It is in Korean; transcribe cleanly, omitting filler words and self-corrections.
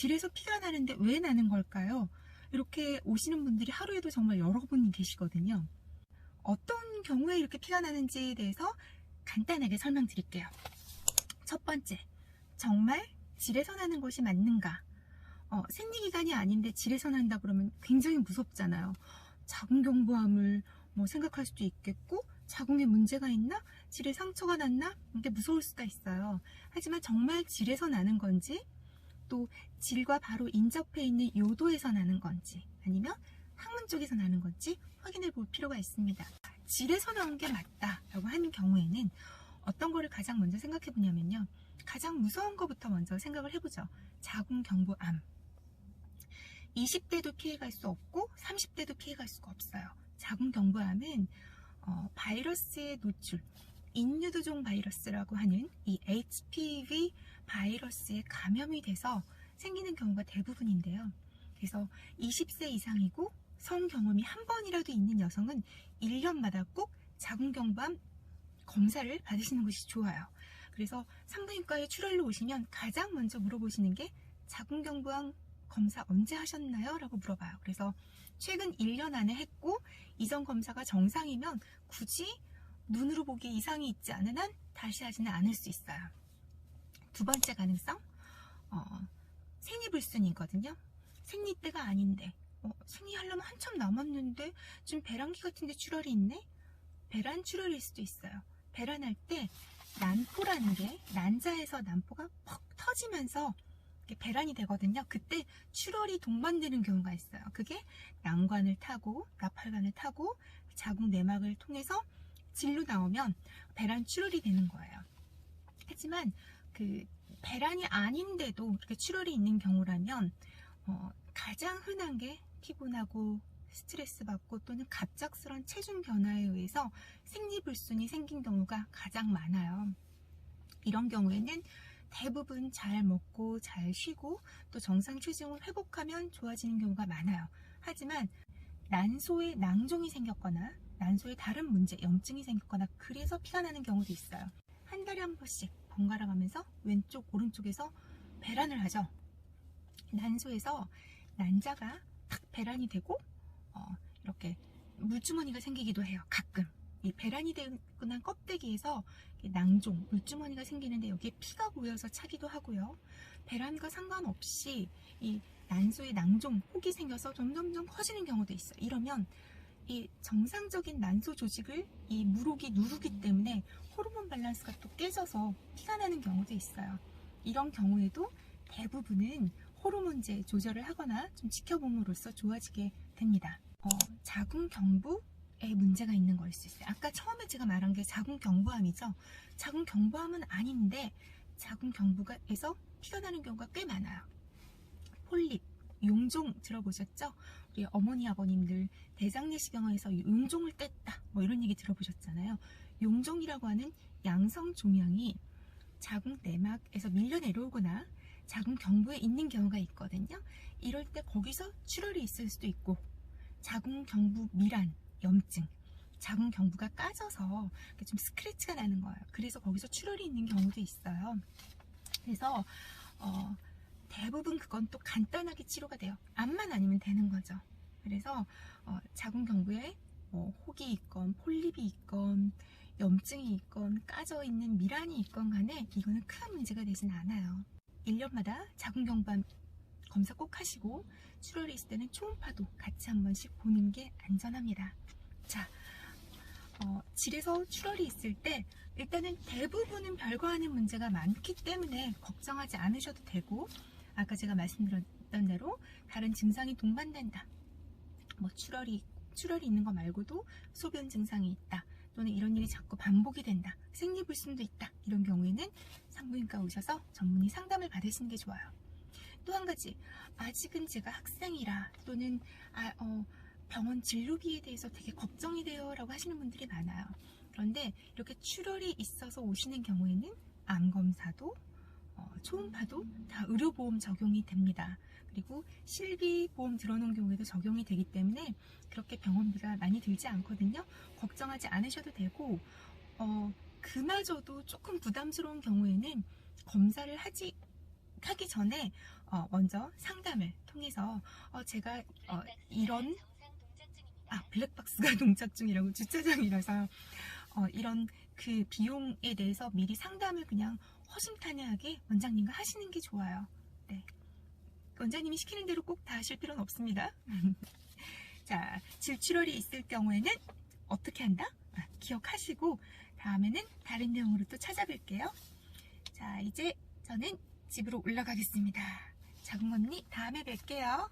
질에서 피가 나는데 왜 나는 걸까요? 이렇게 오시는 분들이 하루에도 정말 여러 분이 계시거든요. 어떤 경우에 이렇게 피가 나는지에 대해서 간단하게 설명드릴게요. 첫 번째, 정말 질에서 나는 것이 맞는가? 생리기간이 아닌데 질에서 난다 그러면 굉장히 무섭잖아요. 자궁경부암을 생각할 수도 있겠고, 자궁에 문제가 있나? 질에 상처가 났나? 이게 무서울 수가 있어요. 하지만 정말 질에서 나는 건지, 또 질과 바로 인접해 있는 요도에서 나는 건지, 아니면 항문 쪽에서 나는 건지 확인해 볼 필요가 있습니다. 질에서 나온 게 맞다라고 하는 경우에는 어떤 거를 가장 먼저 생각해 보냐면요, 가장 무서운 것부터 먼저 생각을 해보죠. 자궁경부암. 20대도 피해갈 수 없고 30대도 피해갈 수가 없어요. 자궁경부암은 바이러스의 노출, 인유두종 바이러스라고 하는 이 HPV 바이러스에 감염이 돼서 생기는 경우가 대부분인데요. 그래서 20세 이상이고 성 경험이 한 번이라도 있는 여성은 1년마다 꼭 자궁경부암 검사를 받으시는 것이 좋아요. 그래서 산부인과에 출혈로 오시면 가장 먼저 물어보시는 게 자궁경부암 검사 언제 하셨나요? 라고 물어봐요. 그래서 최근 1년 안에 했고 이전 검사가 정상이면 굳이 눈으로 보기에 이상이 있지 않은 한 다시 하지는 않을 수 있어요. 두 번째 가능성, 생리불순이거든요. 생리 때가 아닌데 생리하려면 한참 남았는데 지금 배란기 같은데 출혈이 있네? 배란 출혈일 수도 있어요. 배란할 때 난포라는 게, 난자에서 난포가 퍽 터지면서 배란이 되거든요. 그때 출혈이 동반되는 경우가 있어요. 그게 난관을 타고 나팔관을 타고 자궁 내막을 통해서 질로 나오면 배란 출혈이 되는 거예요. 하지만 그 배란이 아닌데도 이렇게 출혈이 있는 경우라면 가장 흔한 게 피곤하고 스트레스 받고 또는 갑작스러운 체중 변화에 의해서 생리불순이 생긴 경우가 가장 많아요. 이런 경우에는 대부분 잘 먹고 잘 쉬고 또 정상 체중을 회복하면 좋아지는 경우가 많아요. 하지만 난소에 낭종이 생겼거나 난소에 다른 문제, 염증이 생겼거나 그래서 피가 나는 경우도 있어요. 한 달에 한 번씩 번갈아 가면서 왼쪽 오른쪽에서 배란을 하죠. 난소에서 난자가 탁 배란이 되고 이렇게 물주머니가 생기기도 해요. 가끔 이 배란이 되고 난 껍데기에서 낭종, 물주머니가 생기는데 여기에 피가 고여서 차기도 하고요. 배란과 상관없이 이 난소에 낭종, 혹이 생겨서 점점점 커지는 경우도 있어요. 이러면 이 정상적인 난소 조직을 이 물혹이 누르기 때문에 호르몬 밸런스가 또 깨져서 피가 나는 경우도 있어요. 이런 경우에도 대부분은 호르몬제 조절을 하거나 좀 지켜봄으로써 좋아지게 됩니다. 자궁경부에 문제가 있는 거일 수 있어요. 아까 처음에 제가 말한 게 자궁경부암이죠. 자궁경부암은 아닌데 자궁경부에서 피가 나는 경우가 꽤 많아요. 폴립, 용종 들어보셨죠? 우리 어머니 아버님들 대장내시경에서 용종을 뗐다 이런 얘기 들어보셨잖아요. 용종이라고 하는 양성 종양이 자궁 내막에서 밀려 내려오거나 자궁 경부에 있는 경우가 있거든요. 이럴 때 거기서 출혈이 있을 수도 있고, 자궁 경부 밀환, 염증, 자궁 경부가 까져서 좀 스크래치가 나는 거예요. 그래서 거기서 출혈이 있는 경우도 있어요. 그래서 대부분 그건 또 간단하게 치료가 돼요. 암만 아니면 되는 거죠. 그래서 자궁 경부에 혹이 있건 폴립이 있건 염증이 있건 까져 있는 밀환이 있건 간에 이거는 큰 문제가 되진 않아요. 1년마다 자궁경부암 검사 꼭 하시고 출혈이 있을 때는 초음파도 같이 한 번씩 보는 게 안전합니다. 자, 질에서 출혈이 있을 때 일단은 대부분은 별거 아닌 문제가 많기 때문에 걱정하지 않으셔도 되고, 아까 제가 말씀드렸던 대로 다른 증상이 동반된다, 출혈이 있는 거 말고도 소변 증상이 있다, 또는 이런 일이 자꾸 반복이 된다, 생리불순도 있다, 이런 경우에는 산부인과 오셔서 전문의 상담을 받으시는 게 좋아요. 또 한 가지, 아직은 제가 학생이라 또는 병원 진료비에 대해서 되게 걱정이 돼요 라고 하시는 분들이 많아요. 그런데 이렇게 출혈이 있어서 오시는 경우에는 암검사도 초음파도 다 의료보험 적용이 됩니다. 그리고 실비보험 들어놓은 경우에도 적용이 되기 때문에 그렇게 병원비가 많이 들지 않거든요. 걱정하지 않으셔도 되고, 그마저도 조금 부담스러운 경우에는 검사를 하지 하기 전에 먼저 상담을 통해서 제가 이런 블랙박스가 동작 중이라고 주차장이라서 이런 그 비용에 대해서 미리 상담을 그냥 허심탄회하게 원장님과 하시는 게 좋아요. 네. 원장님이 시키는 대로 꼭 다 하실 필요는 없습니다. 자, 질출혈이 있을 경우에는 어떻게 한다? 기억하시고 다음에는 다른 내용으로 또 찾아뵐게요. 자, 이제 저는 집으로 올라가겠습니다. 자궁 언니 다음에 뵐게요.